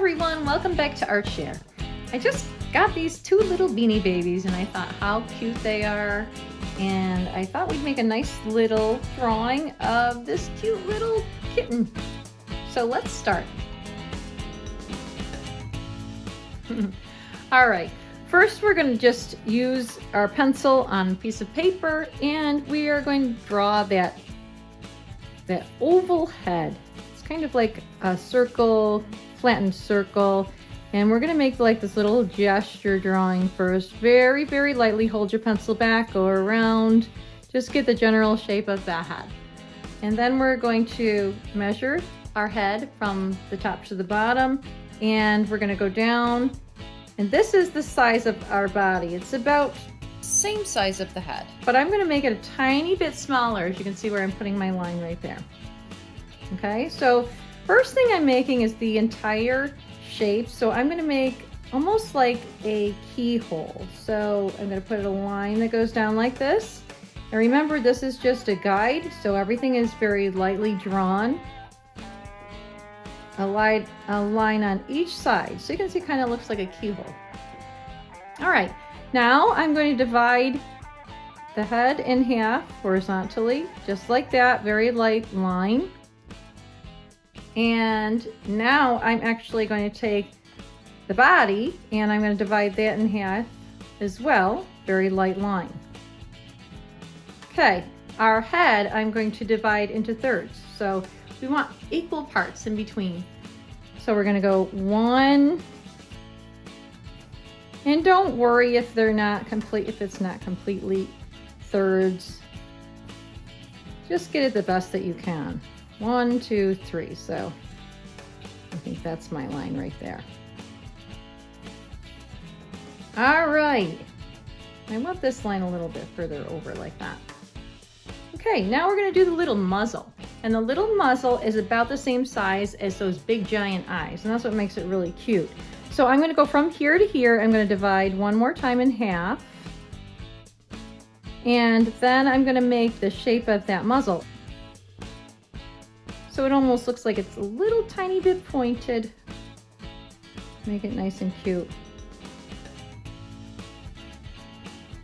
everyone, welcome back to Art-Cher. I just got these two little beanie babies and I thought how cute they are, and I thought we'd make a nice little drawing of this cute little kitten. So let's start. Alright, first we're going to just use our pencil on a piece of paper and we are going to draw that oval head. It's kind of like a circle, flattened circle, and we're going to make like this little gesture drawing first. Very, very lightly hold your pencil back, go around, just get the general shape of that head. And then we're going to measure our head from the top to the bottom, and we're going to go down, and this is the size of our body. It's about the same size of the head, but I'm going to make it a tiny bit smaller, as you can see where I'm putting my line right there. Okay, so first thing I'm making is the entire shape. So I'm going to make almost like a keyhole. So I'm going to put a line that goes down like this. And remember, this is just a guide, so everything is very lightly drawn. A line on each side. So you can see it kind of looks like a keyhole. All right, now I'm going to divide the head in half horizontally, just like that, very light line. And now I'm actually going to take the body and I'm going to divide that in half as well, very light line. Okay, our head I'm going to divide into thirds. So we want equal parts in between. So we're going to go one, and don't worry if they're not complete, if it's not completely thirds. Just get it the best that you can. 1, 2, 3. So I think that's my line right there. All right. I want this line a little bit further over like that. Okay, now we're going to do the little muzzle. And the little muzzle is about the same size as those big giant eyes. And that's what makes it really cute. So I'm going to go from here to here. I'm going to divide one more time in half. And then I'm going to make the shape of that muzzle. So it almost looks like it's a little tiny bit pointed. Make it nice and cute.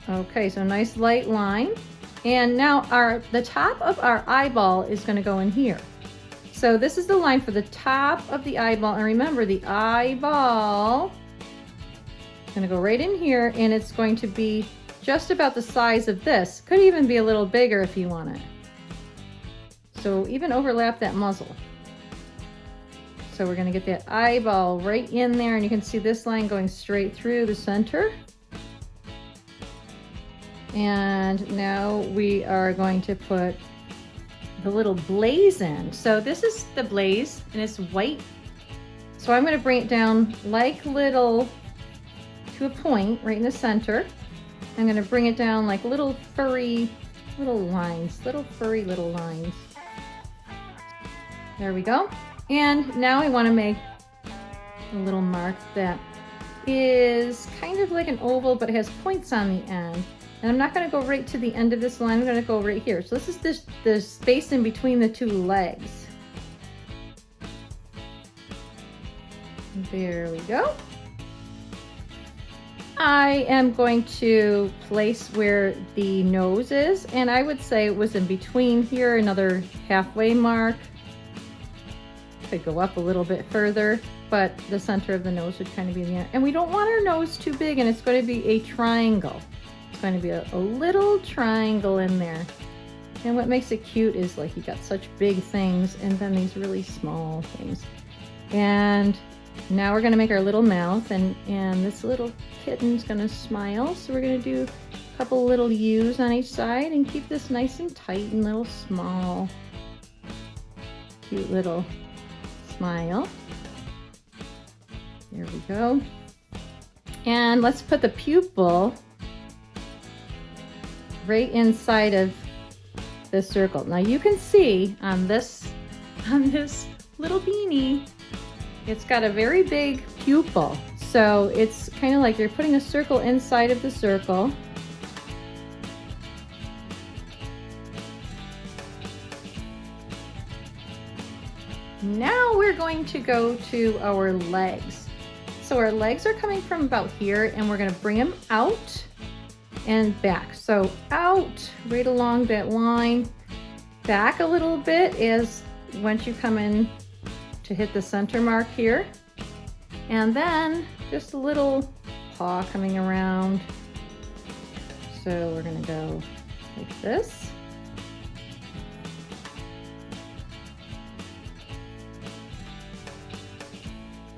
Okay, so nice light line. And now the top of our eyeball is going to go in here. So this is the line for the top of the eyeball. And remember, the eyeball is going to go right in here, and it's going to be just about the size of this. Could even be a little bigger if you want it. So even overlap that muzzle. So we're going to get that eyeball right in there, and you can see this line going straight through the center. And now we are going to put the little blaze in. So this is the blaze, and it's white. So I'm going to bring it down like little, to a point right in the center. I'm going to bring it down like little furry little lines, little furry little lines. There we go. And now I want to make a little mark that is kind of like an oval, but it has points on the end. And I'm not going to go right to the end of this line. I'm going to go right here. So this is the space in between the two legs. There we go. I am going to place where the nose is, and I would say it was in between here, another halfway mark. Could go up a little bit further, but the center of the nose would kind of be the end. And we don't want our nose too big, and it's going to be a triangle. It's going to be a little triangle in there. And what makes it cute is like you got such big things and then these really small things. And now we're going to make our little mouth, and this little kitten's going to smile. So we're going to do a couple little U's on each side and keep this nice and tight and little small. Cute little smile. There we go. And let's put the pupil right inside of the circle. Now you can see on this little beanie, it's got a very big pupil. So it's kind of like you're putting a circle inside of the circle. Now we're we're going to go to our legs. So our legs are coming from about here, and we're going to bring them out and back. So out, right along that line, back a little bit is once you come in to hit the center mark here. And then just a little paw coming around. So we're going to go like this.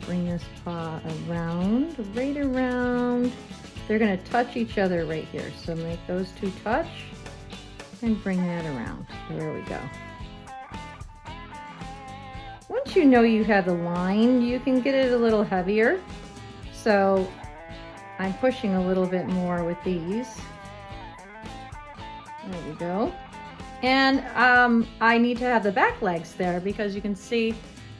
Bring this paw around, right around. They're going to touch each other right here. So make those two touch and bring that around. There we go. Once you know you have the line, you can get it a little heavier. So I'm pushing a little bit more with these. There we go. And I need to have the back legs there because you can see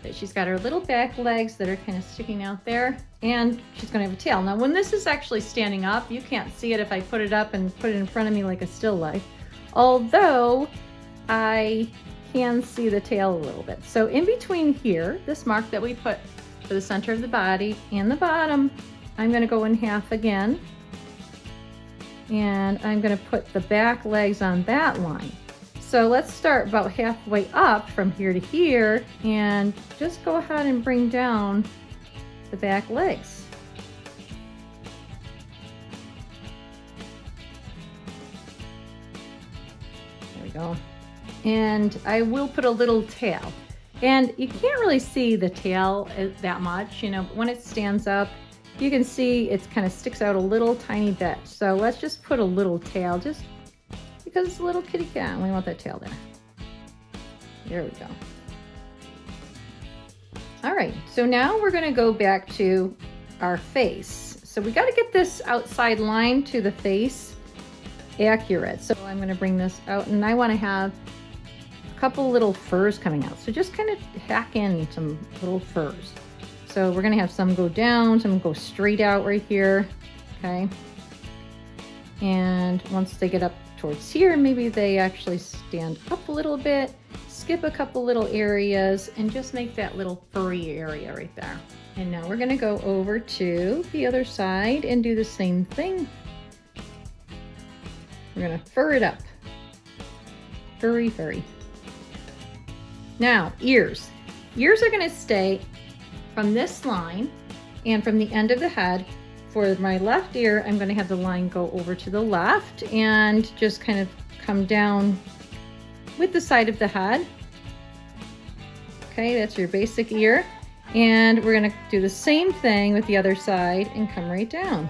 that she's got her little back legs that are kind of sticking out there, and she's going to have a tail. Now when this is actually standing up, you can't see it if I put it up and put it in front of me like a still life, although I can see the tail a little bit. So in between here, this mark that we put for the center of the body and the bottom, I'm going to go in half again, and I'm going to put the back legs on that line. So let's start about halfway up from here to here and just go ahead and bring down the back legs. There we go. And I will put a little tail. And you can't really see the tail that much, you know, but when it stands up, you can see it kind of sticks out a little tiny bit. So let's just put a little tail, just because it's a little kitty cat and we want that tail there. There we go. All right, so now we're gonna go back to our face. So we gotta get this outside line to the face accurate. So I'm gonna bring this out, and I wanna have a couple little furs coming out. So just kind of hack in some little furs. So we're gonna have some go down, some go straight out right here, okay? And once they get up towards here, maybe they actually stand up a little bit, skip a couple little areas, and just make that little furry area right there. And now we're gonna go over to the other side and do the same thing. We're gonna fur it up. Furry, furry. Now, ears. Ears are gonna stay from this line and from the end of the head. For my left ear, I'm going to have the line go over to the left and just kind of come down with the side of the head. Okay, that's your basic ear. And we're going to do the same thing with the other side and come right down.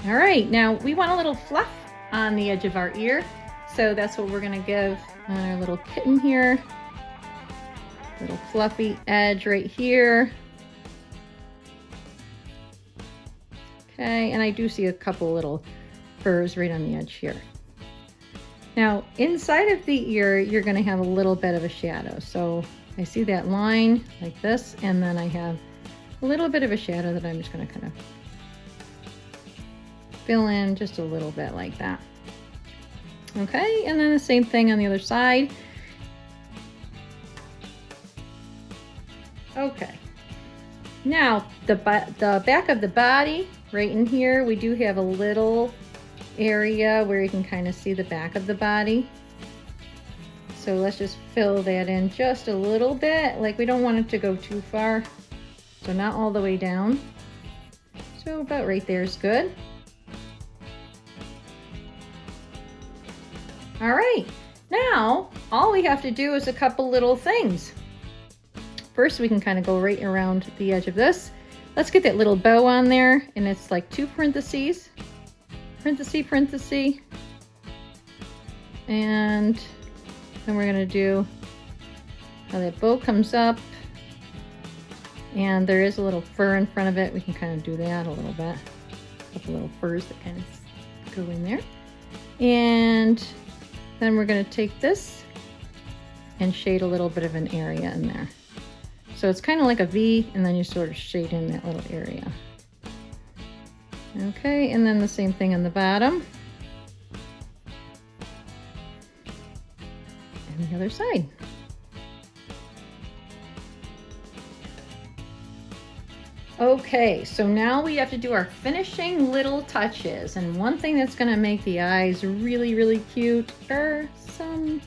All right, now we want a little fluff on the edge of our ear. So that's what we're going to give our little kitten here. Little fluffy edge right here. Okay, and I do see a couple little furs right on the edge here. Now, inside of the ear, you're going to have a little bit of a shadow. So I see that line like this, and then I have a little bit of a shadow that I'm just going to kind of fill in just a little bit like that. Okay, and then the same thing on the other side. Okay. Now, the back of the body, right in here, we do have a little area where you can kind of see the back of the body. So let's just fill that in just a little bit. Like, we don't want it to go too far. So not all the way down. So about right there is good. All right, now all we have to do is a couple little things. First, we can kind of go right around the edge of this. Let's get that little bow on there, and it's like 2 parentheses, parenthesis, parenthesis. And then we're gonna do how that bow comes up, and there is a little fur in front of it. We can kind of do that a little bit. A couple little furs that kind of go in there. And then we're gonna take this and shade a little bit of an area in there. So it's kind of like a V, and then you sort of shade in that little area. Okay, and then the same thing on the bottom. And the other side. Okay, so now we have to do our finishing little touches. And one thing that's gonna make the eyes really, really cute are some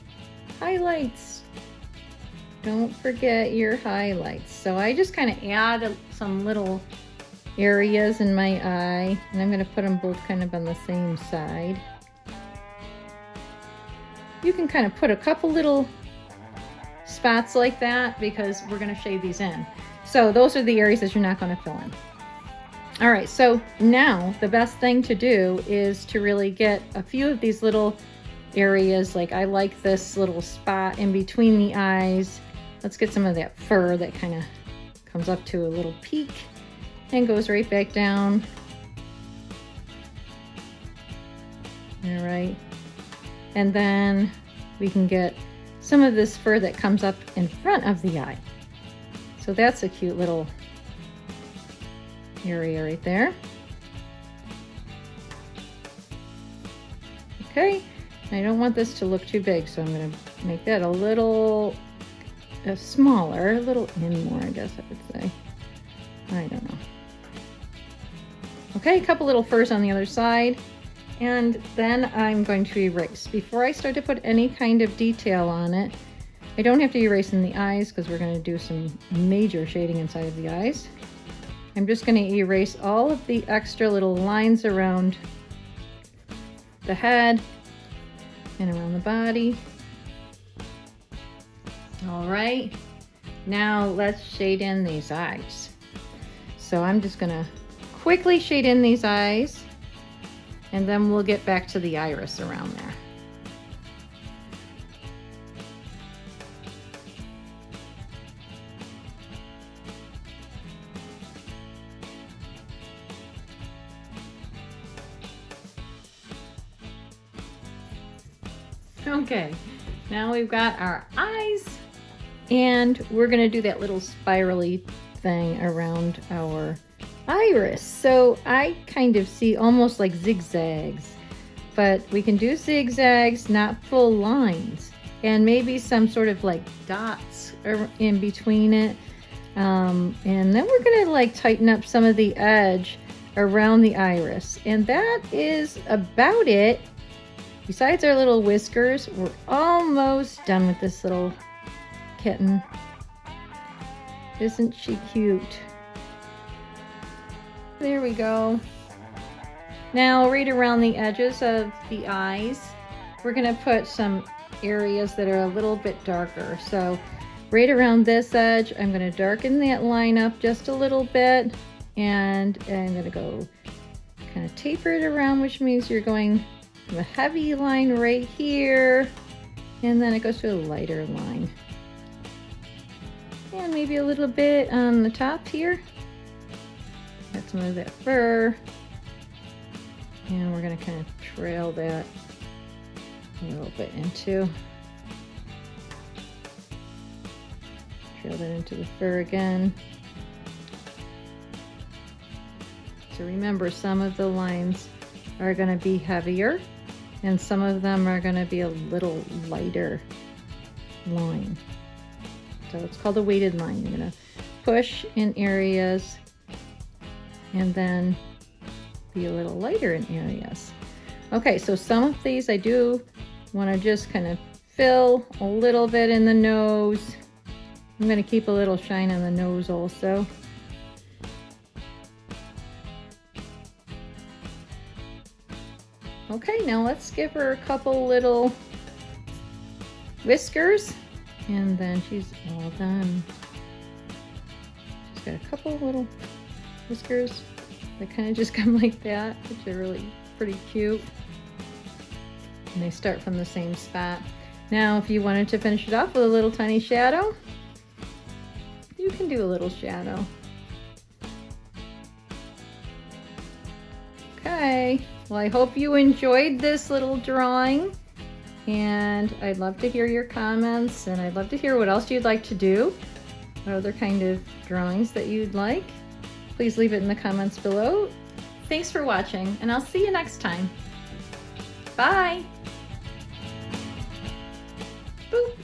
highlights. Don't forget your highlights. So I just kind of add some little areas in my eye, and I'm gonna put them both kind of on the same side. You can kind of put a couple little spots like that because we're gonna shade these in. So those are the areas that you're not gonna fill in. All right, so now the best thing to do is to really get a few of these little areas. Like I like this little spot in between the eyes. Let's get some of that fur that kind of comes up to a little peak and goes right back down. All right, and then we can get some of this fur that comes up in front of the eye. So that's a cute little area right there. Okay, I don't want this to look too big, so I'm going to make that a little smaller, a little in more, I guess I would say. I don't know. Okay, a couple little furs on the other side, and then I'm going to erase. Before I start to put any kind of detail on it, I don't have to erase in the eyes because we're going to do some major shading inside of the eyes. I'm just going to erase all of the extra little lines around the head and around the body. All right, now let's shade in these eyes. So I'm just going to quickly shade in these eyes, and then we'll get back to the iris around there. Okay, now we've got our eyes, and we're gonna do that little spirally thing around our iris. So I kind of see almost like zigzags, but we can do zigzags, not full lines, and maybe some sort of like dots in between it. And then we're gonna like tighten up some of the edge around the iris, and that is about it. Besides our little whiskers, we're almost done with this little kitten. Isn't she cute? There we go. Now right around the edges of the eyes, we're gonna put some areas that are a little bit darker. So right around this edge, I'm gonna darken that line up just a little bit, and I'm gonna go kind of taper it around, which means you're going from a heavy line right here, and then it goes to a lighter line. And maybe a little bit on the top here. Got some of that fur. And we're gonna kind of trail that a little bit into. Trail that into the fur again. So remember, some of the lines are gonna be heavier, and some of them are going to be a little lighter line. So it's called a weighted line. You're going to push in areas and then be a little lighter in areas. Okay, so some of these I do want to just kind of fill a little bit in the nose. I'm going to keep a little shine on the nose also. Okay, now let's give her a couple little whiskers, and then she's all done. She's got a couple little whiskers that kind of just come like that, which are really pretty cute. And they start from the same spot. Now, if you wanted to finish it off with a little tiny shadow, you can do a little shadow. Okay, well, I hope you enjoyed this little drawing, and I'd love to hear your comments, and I'd love to hear what else you'd like to do, what other kind of drawings that you'd like. Please leave it in the comments below. Thanks for watching, and I'll see you next time. Bye! Boop.